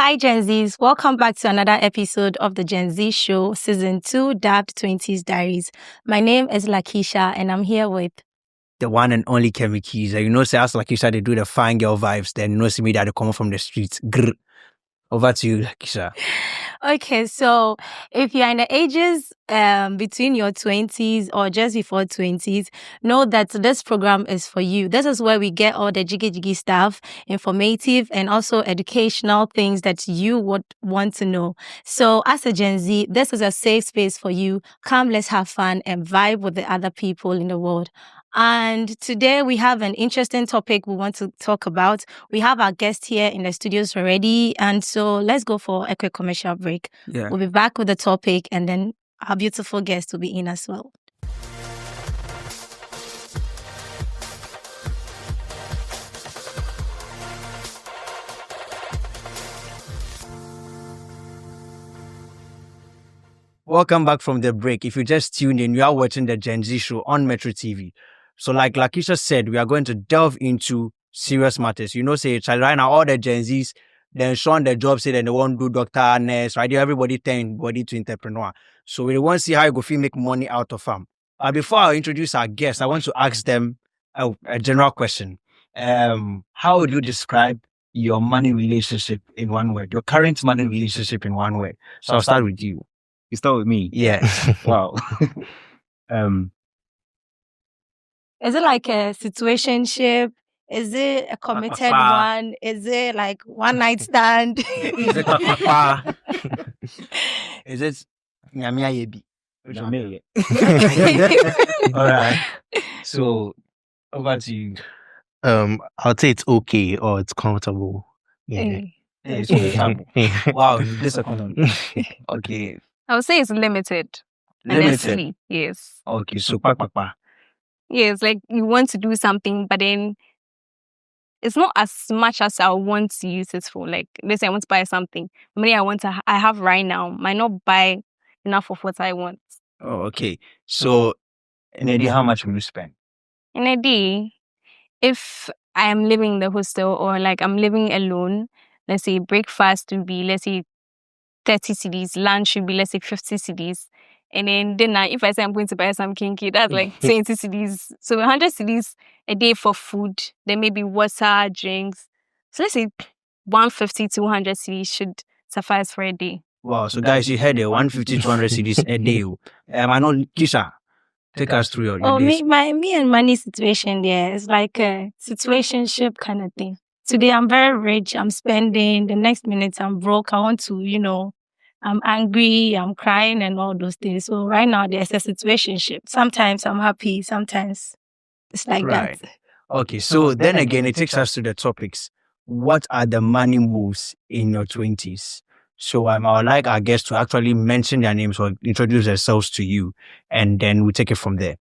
Hi, Gen Zs. Welcome back to another episode of the Gen Z Show, Season 2, dubbed Twenties Diaries. My name is Lakeisha, and I'm here with the one and only Kemi Keys. You know, say as Lakeisha, they do the fine girl vibes. Then you know, see me that they come from the streets. Grr. Over to you, Lakeisha. Okay, so if you're in the ages between your 20s or just before 20s, know that this program is for you. This is where we get all the jiggy stuff, informative and also educational things that you would want to know. So as a Gen Z, this is a safe space for you. Come, let's have fun and vibe with the other people in the world. And today we have an interesting topic we want to talk about. We have our guest here in the studios already. And so let's go for a quick commercial break. Yeah. We'll be back with the topic and then our beautiful guest will be in as well. Welcome back from the break. If you just tuned in, you are watching the Gen Z Show on Metro TV. So like Lakeisha said, we are going to delve into serious matters. You know, say, right now, all the Gen Zs, then showing the job, say, then they want to do doctor, nurse, right? Everybody turn body to entrepreneur. So we want to see how you go feel make money out of them. But before I introduce our guests, I want to ask them a general question. How would you describe your money relationship in one word? Your current money relationship in one word? So I'll start with you. You start with me? Yeah. Wow. Is it like a situationship? Is it a committed one? Is it like one night stand? Is it papa? Is it Nyamia Yebi? All right. So over to you. I'll say it's okay or it's comfortable. Yeah. It's comfortable. Wow, disappointing. Okay. I would say it's limited. Limited. Honestly, yes. Okay, so papa. Yes, like you want to do something, but then it's not as much as I want to use it for. Like, let's say I want to buy something. The money I have right now might not buy enough of what I want. Oh, okay. So in a day, how much will you spend? In a day, if I am living in the hostel or like I'm living alone, let's say breakfast would be, let's say 30 cedis, lunch should be, let's say 50 cedis. And then dinner, if I say I'm going to buy some kinky, that's like 20 cedis. So 100 cedis a day for food, then maybe water, drinks. So let's say 150 to 200 cedis should suffice for a day. Wow, so guys, you heard it, 150 to 200 cedis a day. I know, Kisha, take us through your days. Me and money situation there is like a situationship kind of thing. Today I'm very rich, I'm spending, the next minute I'm broke, I want to, I'm angry, I'm crying and all those things. So right now there's a situationship. Sometimes I'm happy, sometimes it's like Right. that. Okay, so then again, it takes us to the topics. What are the money moves in your 20s? So I would like our guests to actually mention their names or introduce themselves to you, and then we take it from there.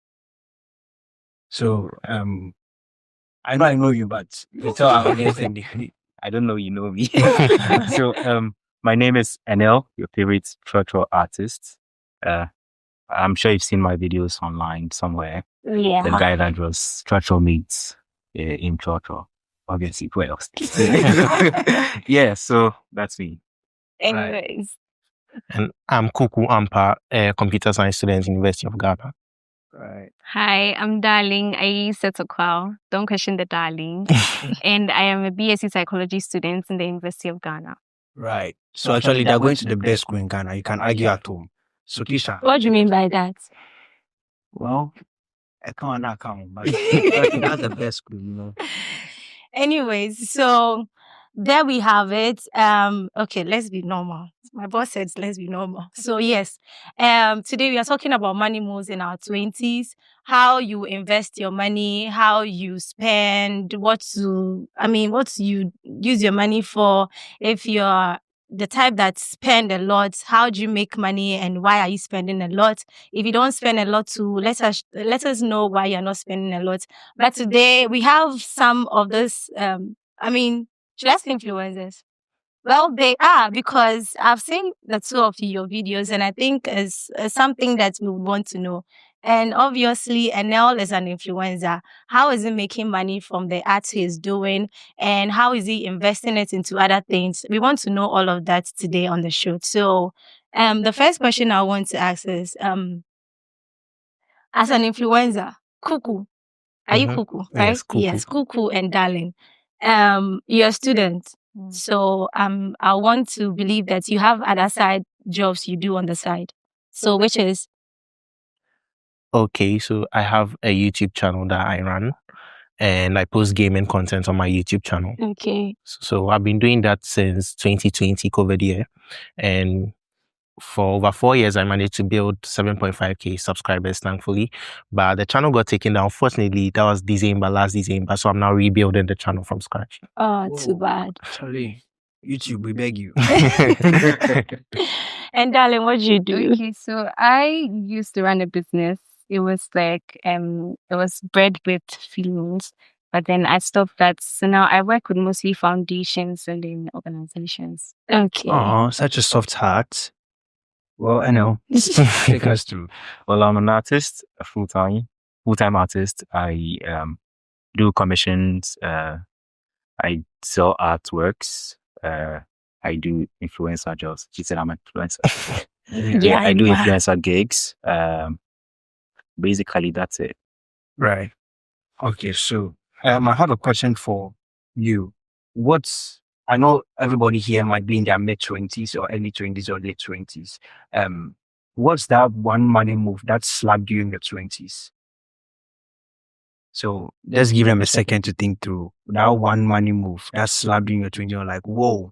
So I know you, but you tell our guests and I don't know you know me. So my name is NL, your favorite virtual artist. I'm sure you've seen my videos online somewhere. Yeah. The guy that draws structural meets in Churchill. Obviously, where else? Yeah, so that's me. Anyways. And I'm Kuku Ampa, a computer science student, University of Ghana. Right. Hi, I'm Darling. I settle call. Don't question the darling. And I am a BSc psychology student in the University of Ghana. Right. So actually, they're going to the best school in Ghana. You can argue at home. So Kisha. What do you mean by that? Well, I can't, but that's the best school, Anyways, so there we have it. Okay, let's be normal. My boss said let's be normal. So yes, today we are talking about money moves in our 20s, how you invest your money, how you spend, what you use your money for. If you're the type that spend a lot, how do you make money and why are you spending a lot? If you don't spend a lot too, let us know why you're not spending a lot. But today we have some of this, should I say influencers? Well, they are, because I've seen the two of your videos, and I think is something that we would want to know. And obviously, Enel is an influencer. How is he making money from the art he's doing, and how is he investing it into other things? We want to know all of that today on the show. So, the first question I want to ask is, as an influencer, Kuku, are you Kuku, right? Yes, Kuku. Yes, Kuku and Darling. You're a student. So I want to believe that you have other side jobs you do on the side. So which is Okay, so I have a YouTube channel that I run, and I post gaming content on my YouTube channel. okay. So I've been doing that since 2020 COVID year, and for over 4 years, I managed to build 7.5k subscribers, thankfully. But the channel got taken down. Fortunately, that was last December. So I'm now rebuilding the channel from scratch. Oh, too bad. Charlie, YouTube, we beg you. And Darling, what do you do? Okay, so I used to run a business. It was like it was bred with feelings, but then I stopped that. So now I work with mostly foundations and then organizations. Okay. Oh, such a soft heart. Well, I know. Take us through. Well, I'm an artist, a full-time artist. I do commissions. I sell artworks. I do influencer jobs. She said I'm an influencer. Yeah, I do you are. influencer gigs. Basically, that's it. Right. Okay, so I have a question for you. I know everybody here might be in their mid-20s or early 20s or late 20s. What's that one money move that slapped you in your 20s? So just give them a second to think through that one money move that slapped you in your 20s. You're like, whoa.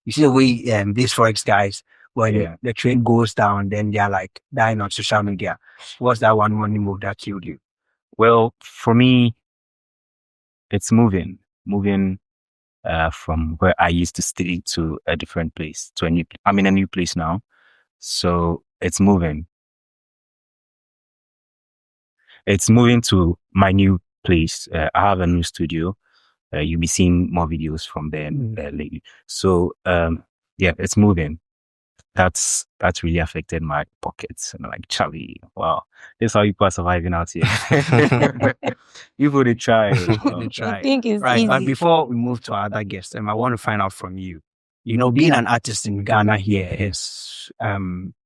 You see the way these Forex guys, when the trade goes down, then they're like dying on social media. What's that one money move that killed you? Well, for me, it's moving from where I used to stay to a different place, I'm in a new place now. So it's moving. It's moving to my new place. I have a new studio. You'll be seeing more videos from there lately. So, yeah, it's moving. That's really affected my pockets. And I'm like, Charlie, wow, this is how people are surviving out here. People, they try. They try. I think it's Right. But easy. before we move to our other guests, I want to find out from you. You know, being an artist in Ghana here is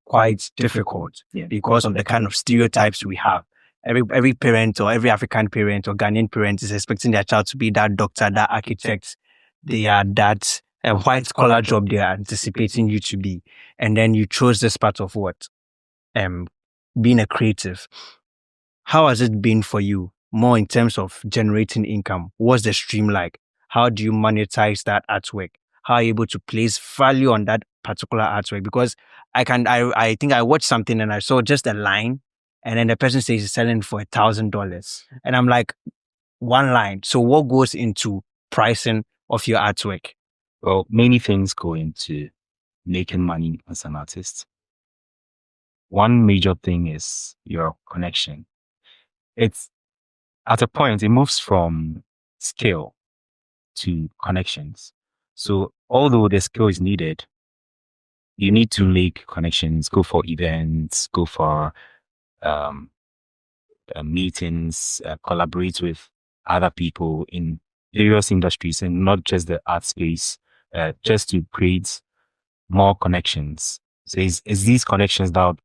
quite difficult because of the kind of stereotypes we have. Every parent or every African parent or Ghanaian parent is expecting their child to be that doctor, that architect. They are that white collar job they are anticipating you to be. And then you chose this part of what? Being a creative. How has it been for you? More in terms of generating income. What's the stream like? How do you monetize that artwork? How are you able to place value on that particular artwork? Because I think I watched something and I saw just a line, and then the person says he's selling for $1,000. And I'm like, one line. So what goes into pricing of your artwork? Well, many things go into making money as an artist. One major thing is your connection. It's at a point, it moves from skill to connections. So although the skill is needed, you need to make connections, go for events, go for meetings, collaborate with other people in various industries and not just the art space, just to create more connections. So it's these connections that will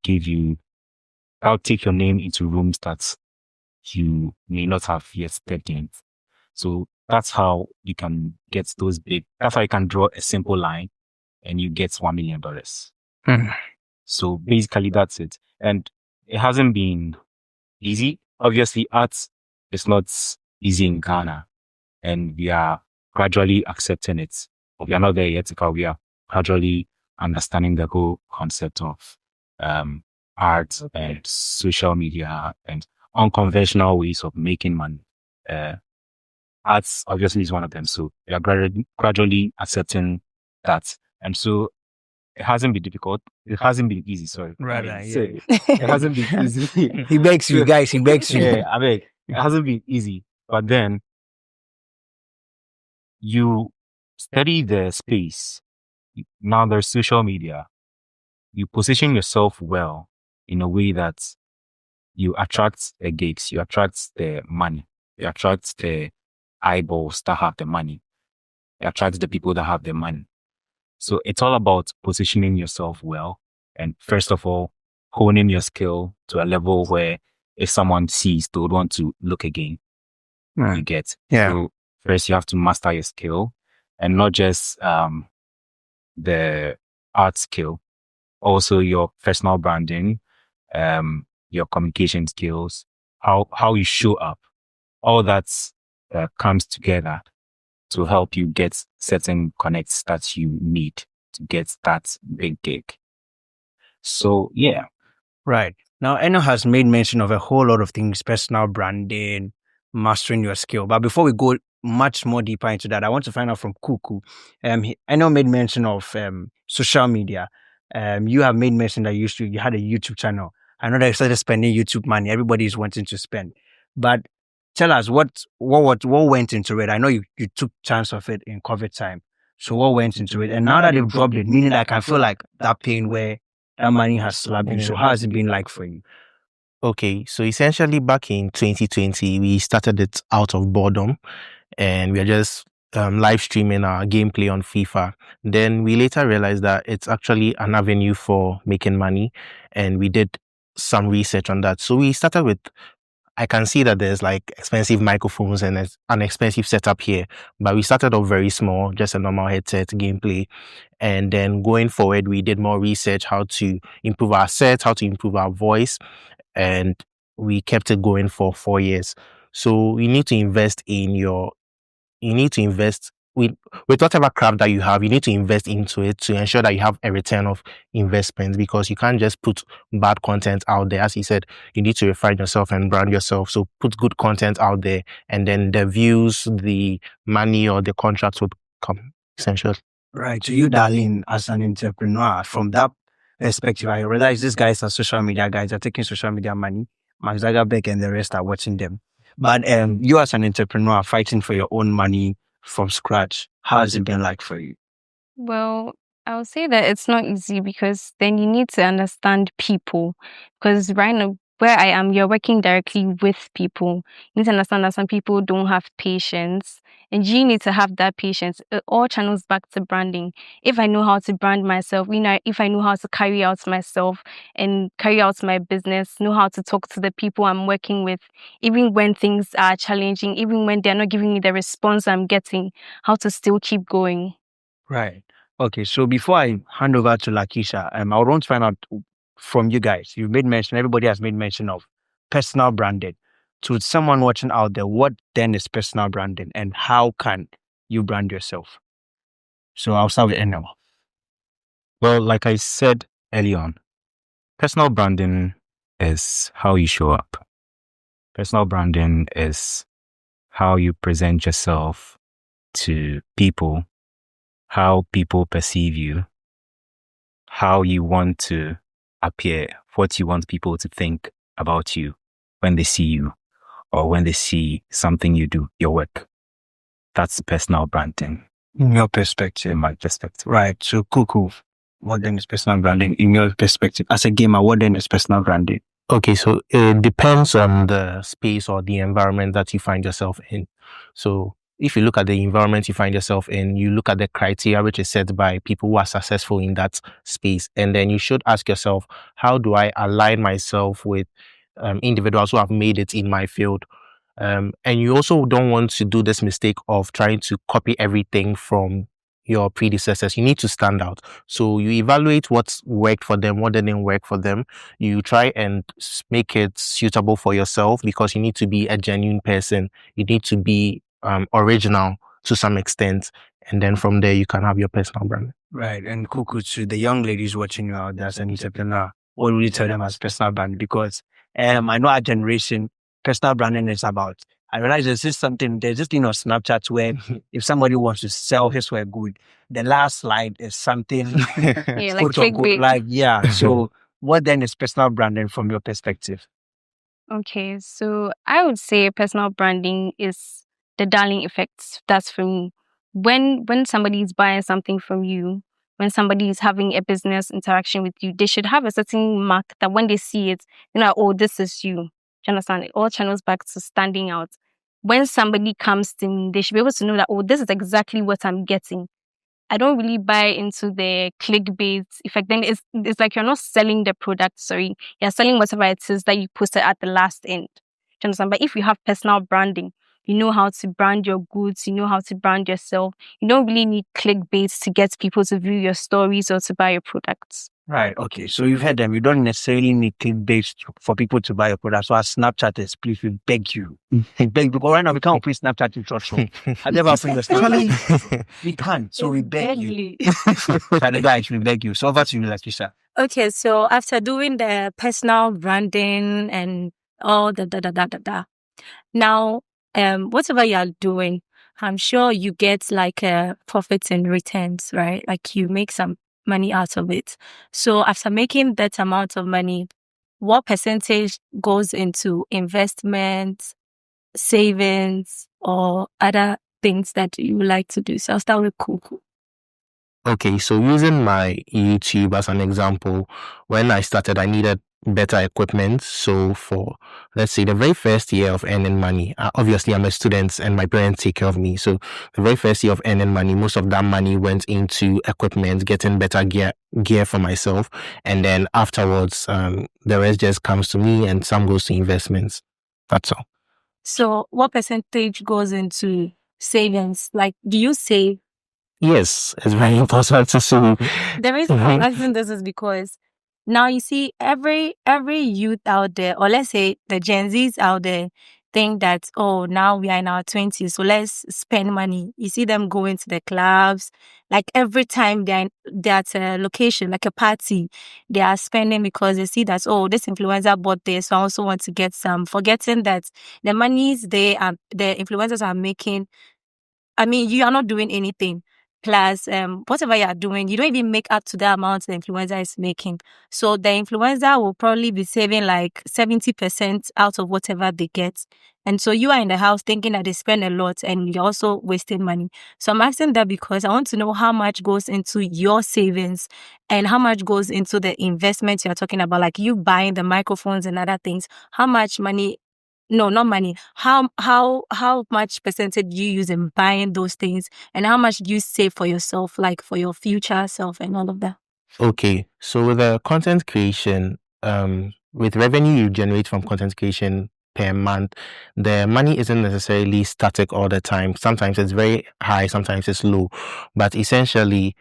take your name into rooms that you may not have yet stepped in. So that's how you can get those that's how you can draw a simple line and you get $1 million. So basically that's it. And it hasn't been easy. Obviously, art is not easy in Ghana, and we are gradually accepting it. We are not there yet, but we are gradually understanding the whole concept of art and social media and unconventional ways of making money. Arts obviously is one of them. So we are gradually accepting that. And so it hasn't been difficult. It hasn't been easy. Sorry. It hasn't been easy. He begs you, guys. He begs you. Yeah, I beg. It hasn't been easy. But then you study the space Now there's social media. You position yourself well in a way that you attract the gigs, you attract the money, you attract the eyeballs that have the money, you attract the people that have the money. So it's all about positioning yourself well. And first of all, honing your skill to a level where if someone sees, they would want to look again. You get. Yeah. So first you have to master your skill and not just the art skill, also your personal branding, your communication skills, how you show up. All that comes together to help you get certain connects that you need to get that big gig. So yeah. Right. Now, Eno has made mention of a whole lot of things, personal branding, mastering your skill. But before we go much more deeper into that, I want to find out from Kuku. Eno made mention of social media. You have made mention that you had a YouTube channel. I know that you started spending YouTube money. Everybody is wanting to spend. But tell us what went into it. I know you took chance of it in COVID time. So what went into it? And now that they've dropped it, meaning I can feel like that pain where that money has slapped you. So how has it been like for you? Okay, so essentially back in 2020, we started it out of boredom and we are just live streaming our gameplay on FIFA. Then we later realized that it's actually an avenue for making money and we did some research on that. So we started with, I can see that there's like expensive microphones and an expensive setup here, but we started off very small, just a normal headset gameplay. And then going forward, we did more research, how to improve our set, how to improve our voice, and we kept it going for 4 years. So you need to invest with whatever craft that you have, you need to invest into it to ensure that you have a return of investment, because you can't just put bad content out there. As he said, you need to refine yourself and brand yourself. So put good content out there and then the views, the money or the contracts would come essentially. Right. So you, darling, as an entrepreneur, from that perspective, I realize these guys are social media guys, are taking social media money. Mark Zuckerberg and the rest are watching them. But you as an entrepreneur fighting for your own money from scratch, how has it been like for you? Well, I would say that it's not easy because then you need to understand people. Because right now, where I am, you're working directly with people. You need to understand that some people don't have patience, and you need to have that patience. It all channels back to branding. If I know how to brand myself, if I know how to carry out myself and carry out my business, know how to talk to the people I'm working with, even when things are challenging, even when they're not giving me the response I'm getting, how to still keep going. Right. Okay. So before I hand over to Lakeisha, I want to find out from you guys. You've made mention, everybody has made mention of personal branding. To someone watching out there, what then is personal branding and how can you brand yourself? So I'll start with Enel. Well, like I said early on, personal branding is how you show up. Personal branding is how you present yourself to people, how people perceive you, how you want to appear, what you want people to think about you when they see you or when they see something you do, your work. That's personal branding. In your perspective. In my perspective. Right. So Kuku, what then is personal branding in your perspective? As a gamer, what then is personal branding? Okay, so it depends on the space or the environment that you find yourself in. So if you look at the environment you find yourself in, you look at the criteria which is set by people who are successful in that space, and then you should ask yourself, how do I align myself with individuals who have made it in my field? And you also don't want to do this mistake of trying to copy everything from your predecessors. You need to stand out. So you evaluate what's worked for them, what didn't work for them. You try and make it suitable for yourself, because you need to be a genuine person. You need to be original to some extent. And then from there, you can have your personal brand. Right. And Kuku, to the young ladies watching you out there as an entrepreneur, what will you tell them as personal brand? Because I know our generation, personal branding is about. I realize there's this thing on Snapchat where if somebody wants to sell his work good, the last slide is something Yeah, like quote unquote, clickbait. like, yeah. So what then is personal branding from your perspective? Okay, so I would say personal branding is the darling effect. That's for me. When somebody is buying something from you, when somebody is having a business interaction with you, they should have a certain mark that when they see it, you know, oh, this is you. Do you understand? It all channels back to standing out. When somebody comes to me, they should be able to know that, oh, this is exactly what I'm getting. I don't really buy into the clickbait effect. Then it's like you're not selling the product, sorry. You're selling whatever it is that you posted at the last end. Do you understand? But if you have personal branding, you know how to brand your goods, you know how to brand yourself. You don't really need clickbait to get people to view your stories or to buy your products. Right. Okay. So you've heard them. You don't necessarily need clickbait for people to buy your product. So as Snapchatters, please, we beg you. We beg, because right now we can't open Snapchat in church. Have you ever opened the Snapchat? We can't. So we beg you. Charlie, guys, we beg you. So over to you, Lakeisha. Okay, so after doing the personal branding and all the now, whatever you are doing, I'm sure you get like profits and returns, right? Like you make some money out of it. So after making that amount of money, what percentage goes into investments, savings, or other things that you would like to do? So I'll start with Kuku. Okay, so using my YouTube as an example, when I started, I needed better equipment. So for, let's say, the very first year of earning money, obviously I'm a student and my parents take care of me. So the very first year of earning money, most of that money went into equipment, getting better gear for myself. And then afterwards, the rest just comes to me and some goes to investments. That's all. So what percentage goes into savings? Like, do you save? Yes, it's very important to see. The reason I'm asking this is because now you see every youth out there, or let's say the Gen Zs out there, think that, oh, now we are in our 20s, so let's spend money. You see them going to the clubs, like every time they're at a location, like a party, they are spending because they see that, oh, this influencer bought this, so I also want to get some, forgetting that the monies the influencers are making, I mean, you are not doing anything. Plus, whatever you are doing, you don't even make up to the amount the influencer is making. So the influencer will probably be saving like 70% out of whatever they get. And so you are in the house thinking that they spend a lot and you're also wasting money. So I'm asking that because I want to know how much goes into your savings and how much goes into the investments you're talking about, like you buying the microphones and other things. How much money? No, not money. How much percentage do you use in buying those things, and how much do you save for yourself, like for your future self and all of that? Okay, so with the content creation, with revenue you generate from content creation per month, the money isn't necessarily static all the time. Sometimes it's very high, sometimes it's low. But essentially,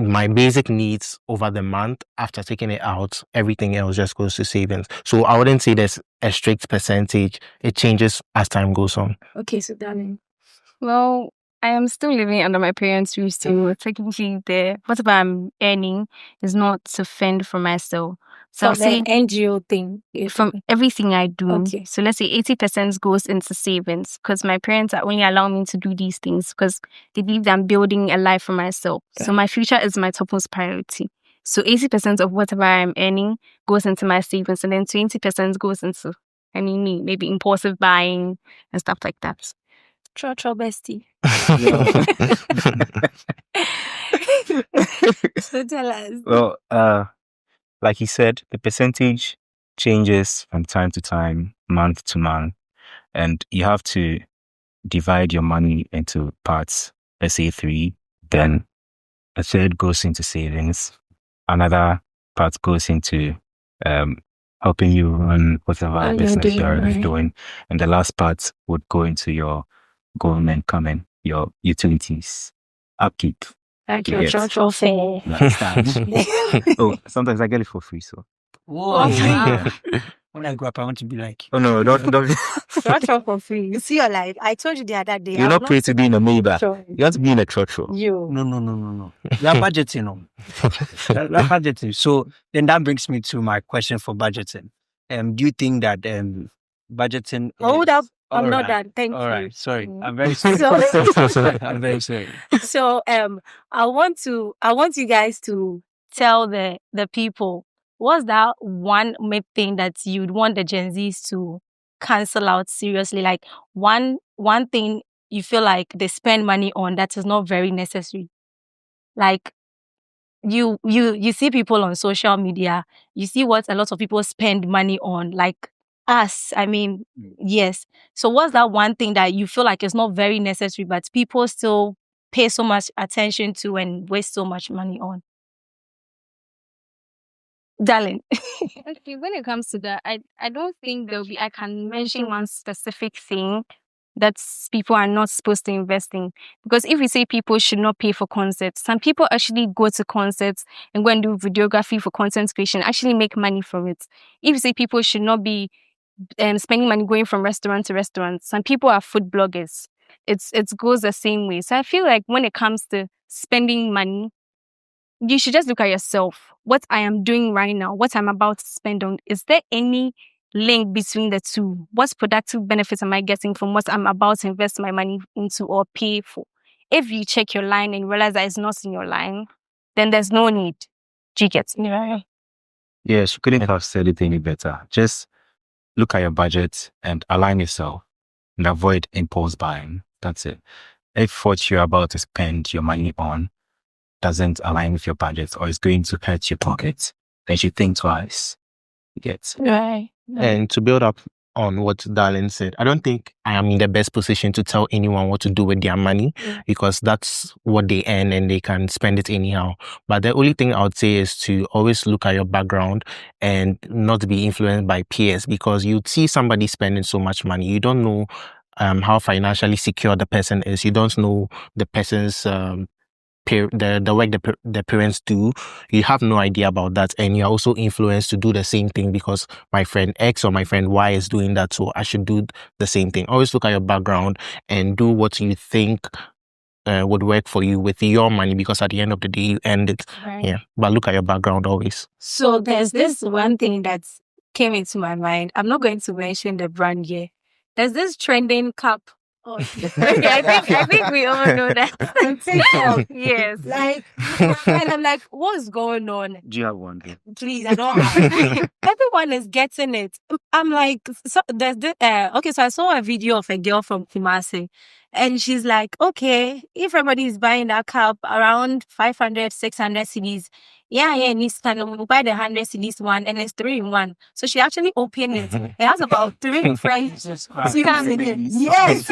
my basic needs over the month, after taking it out, everything else just goes to savings. So I wouldn't say there's a strict percentage. It changes as time goes on. Okay, so darling. Well, I am still living under my parents' roof, so technically whatever I'm earning is not to fend for myself. So From I'll say the NGO thing. from everything I do. Okay. So let's say 80% goes into savings because my parents are only allowing me to do these things because they believe that I'm building a life for myself. So my future is my topmost priority. So 80% of whatever I'm earning goes into my savings, and then 20% goes into, me, maybe impulsive buying and stuff like that. Cho bestie. So tell us. Well, like he said, the percentage changes from time to time, month to month, and you have to divide your money into parts. Let's say 3, then a third goes into savings, another part goes into helping you run whatever business you're doing, and the last part would go into your government coming, your utilities, upkeep. Like You your get. church fair. Oh, sometimes I get it for free, so. Whoa. Wow. When I grow up, I want to be like. Oh no, don't. Church for free. You see your life. I told you the other day. You're not paid to be in a Maybach. Sure. You have to be in a church. You. No. We are budgeting. We are budgeting. So then that brings me to my question for budgeting. Do you think that budgeting? Hold up. I'm All not right. done. Thank All you. right. Sorry. Mm. I'm very sorry. So- I'm very sorry. So I want you guys to tell the people, what's that one myth thing that you'd want the Gen Zs to cancel out seriously? Like one thing you feel like they spend money on that is not very necessary. Like you see people on social media, you see what a lot of people spend money on, like us. I mean, yes. So what's that one thing that you feel like is not very necessary, but people still pay so much attention to and waste so much money on? Darling. Okay, when it comes to that, I don't think I can mention one specific thing that people are not supposed to invest in. Because if we say people should not pay for concerts, some people actually go to concerts and go and do videography for content creation, actually make money from it. If you say people should not be spending money going from restaurant to restaurant, some people are food bloggers. It goes the same way. So I feel like when it comes to spending money, you should just look at yourself. What I am doing right now, what I'm about to spend on, is there any link between the two? What productive benefits am I getting from what I'm about to invest my money into or pay for? If you check your line and realize that it's not in your line, then there's no need. Do you get me? Right? Yes, you couldn't have said it any better. Just look at your budget and align yourself and avoid impulse buying. That's it. If what you're about to spend your money on doesn't align with your budget or is going to hurt your pocket, then you should think twice. You get? Right. And to build up on what Darlene said, I don't think I am in the best position to tell anyone what to do with their money because that's what they earn and they can spend it anyhow. But the only thing I would say is to always look at your background and not be influenced by peers, because you see somebody spending so much money. You don't know how financially secure the person is. You don't know the person's the work the parents do. You have no idea about that, and you're also influenced to do the same thing because my friend X or my friend Y is doing that, so I should do the same thing. Always look at your background and do what you think would work for you with your money, because at the end of the day you earned it. Right. Yeah, but look at your background always. So there's this one thing that came into my mind. I'm not going to mention the brand here. There's this trending cup. Oh, Okay, I think we all know that. TikTok. Yes. Like, and I'm like, what's going on? Do you have one? Please, I don't have. Everyone is getting it. I'm like, so there's this, okay, so I saw a video of a girl from Kumasi, and she's like, okay, if everybody is buying that cup around 500, 600 CDs, yeah, and it's kind of, we'll buy the 100 CDs one, and it's 3-in-1. So she actually opened it. It has about 3 French CDs in it. Yes.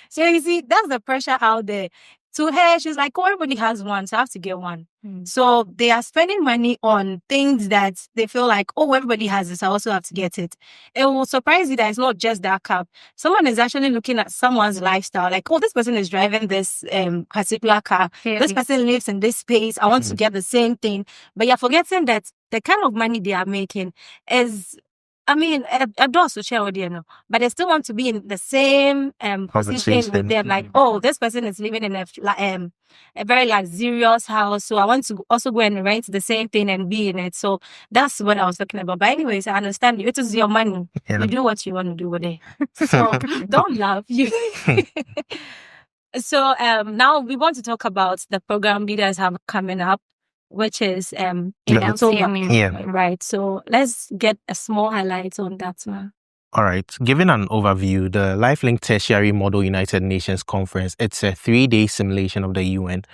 So you see, that's the pressure out there. To her, she's like, oh, everybody has one, so I have to get one. So they are spending money on things that they feel like, oh, everybody has this, I also have to get it. It will surprise you that it's not just that cup. Someone is actually looking at someone's lifestyle, like, oh, this person is driving this particular car. This person lives in this space. I want to get the same thing. But you're forgetting that the kind of money they are making is, I mean, a dose to share with you know, but they still want to be in the same position with them. Like, oh, this person is living in a very luxurious house, so I want to also go and rent the same thing and be in it. So that's what I was talking about. But anyways, I understand you. It is your money. Yeah. You do what you want to do with it. So don't laugh. You. So now we want to talk about the program leaders have coming up, which is in October. Yeah. Right. So let's get a small highlight on that one. All right. Giving an overview, the LifeLink Tertiary Model United Nations Conference, it's a 3-day simulation of the UN.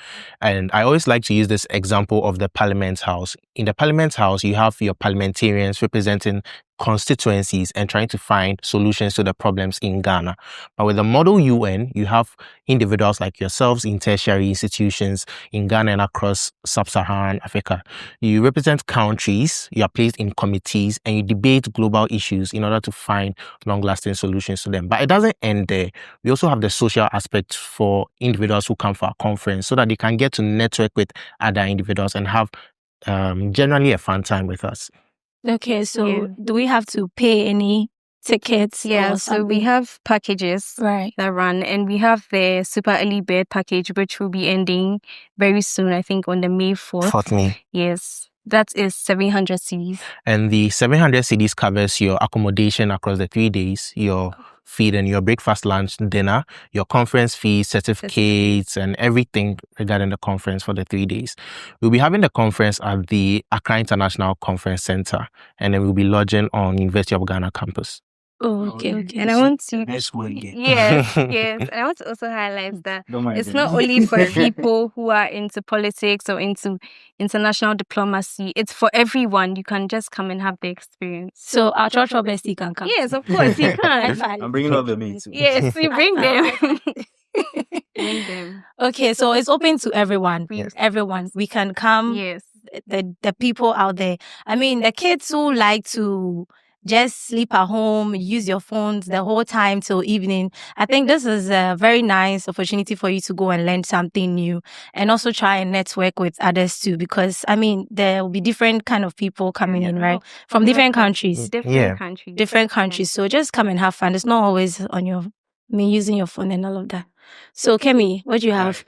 And I always like to use this example of the Parliament House. In the Parliament House, you have your parliamentarians representing constituencies and trying to find solutions to the problems in Ghana. But with the Model UN, you have individuals like yourselves in tertiary institutions in Ghana and across sub-Saharan Africa. You represent countries, you are placed in committees, and you debate global issues in order to find long-lasting solutions to them. But it doesn't end there. We also have the social aspect for individuals who come for our conference so that they can get to network with other individuals and have generally a fun time with us. Okay, so do we have to pay any tickets? Yeah, or so we something? have packages Right. that run, and we have the Super Early Bird package, which will be ending very soon, I think on the May 4th. 4th May. Yes, that is 700 CDs. And the 700 CDs covers your accommodation across the 3 days, your feed and your breakfast, lunch, dinner, your conference fees, certificates, and everything regarding the conference for the 3 days. We'll be having the conference at the Accra International Conference Center, and then we'll be lodging on University of Ghana campus. Oh, okay. And I want to Next one again. yes. And I want to also highlight that Don't mind it's them. not only for people who are into politics or into international diplomacy. It's for everyone. You can just come and have the experience. So our church bestie can come. Yes, of course you can. I'm bringing all the mates. Yes, you bring them. Bring them. Okay, so it's open to everyone. Yes. Everyone. We can come. Yes. The people out there. I mean, the kids who like to just sleep at home, use your phones the whole time till evening. I think this is a very nice opportunity for you to go and learn something new and also try and network with others too, because I mean, there will be different kind of people coming in, right? From different countries. Different countries. So just come and have fun. It's not always on your, using your phone and all of that. So Kemi, what do you have?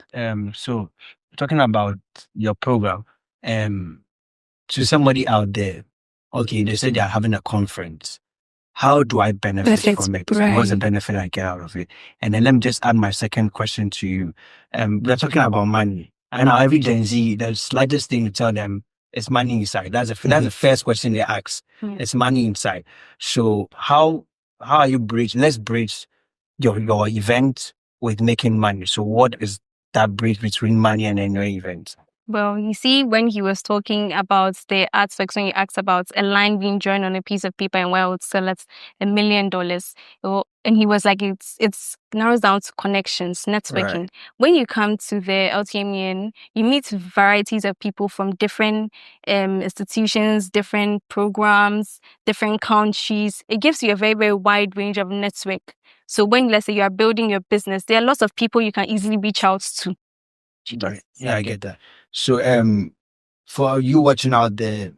So talking about your program, to somebody out there, okay, they said they're having a conference. How do I benefit from it? Right. What's the benefit I get out of it? And then let me just add my second question to you. We're talking about money. I know every Gen Z, the slightest thing to tell them is money inside. That's the first question they ask. It's money inside. So how are you bridging? Let's bridge your event with making money. So what is that bridge between money and then your event? Well, you see, when he was talking about the artworks, when he asked about a line being drawn on a piece of paper and where I would sell at $1 million, and he was like, it's narrows down to connections, networking. Right. When you come to the LTMN, you meet varieties of people from different institutions, different programs, different countries. It gives you a very, very wide range of network. So when, let's say, you are building your business, there are lots of people you can easily reach out to. Yeah, I get that. So, for you watching out there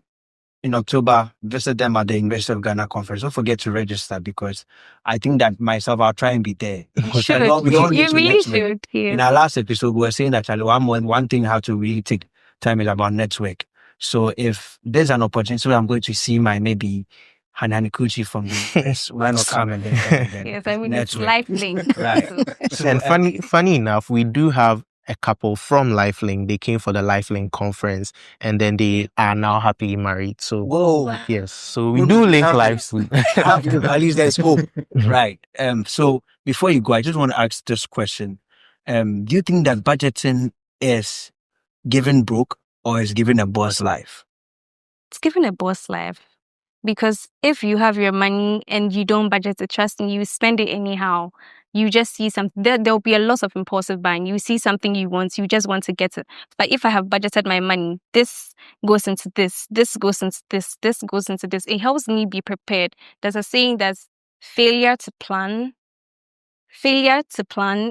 in October, visit them at the University of Ghana conference. Don't forget to register, because I think that myself, I'll try and be there. You should. You really should. In our last episode, we were saying that one thing how to really take time is about network. So if there's an opportunity, I'm going to see my maybe Hanani Kuchi from the US, why not come and then Yes, I mean, it's network. lifelink. Right. So, And funny enough, we do have a couple from Lifelink. They came for the Lifelink conference, and then they are now happily married. So, whoa. yes, so we do link lives. At least there's hope. Right. So before you go, I just want to ask this question. Do you think that budgeting is giving broke or is giving a boss life? It's giving a boss life. Because if you have your money and you don't budget it, trust me, you spend it anyhow. You just see something. There'll be a lot of impulsive buying. You see something you want, you just want to get it. But if I have budgeted my money, this goes into this goes into this goes into this. It helps me be prepared. There's a saying that's failure to plan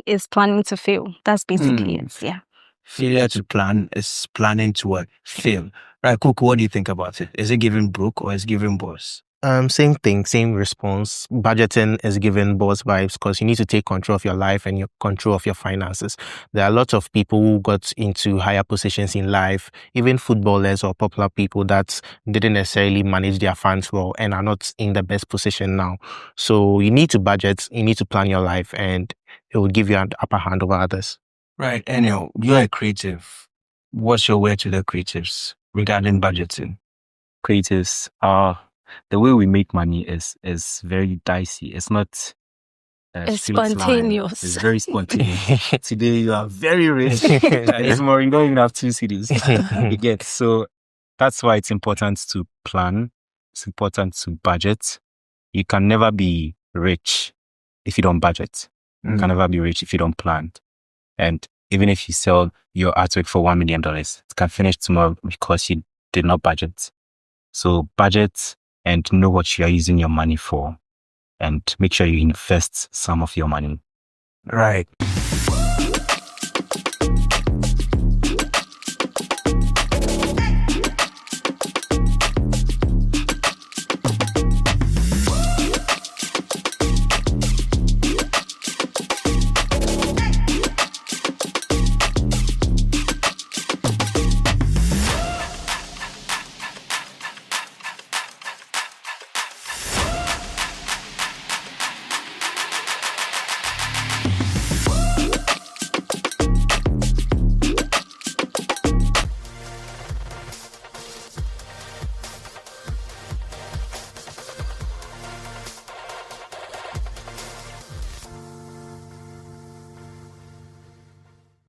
is planning to fail. That's basically it. Yeah. Failure to plan is planning to what? Fail. Right, Kuku, what do you think about it? Is it giving broke or is it giving boss? Same thing, same response. Budgeting is giving boss vibes because you need to take control of your life and your control of your finances. There are lots of people who got into higher positions in life, even footballers or popular people that didn't necessarily manage their funds well and are not in the best position now. So you need to budget, you need to plan your life, and it will give you an upper hand over others. Right, Enio, you're a creative. What's your word to the creatives regarding budgeting? Creatives the way we make money is very dicey. It's not It's straight line. spontaneous. It's very spontaneous. Today you are very rich. Tomorrow you don't even have 2 cities. You get. So that's why it's important to plan. It's important to budget. You can never be rich if you don't budget. You can never be rich if you don't plan. And even if you sell your artwork for $1 million, it can finish tomorrow because you did not budget. So budget and know what you are using your money for, and make sure you invest some of your money. Right.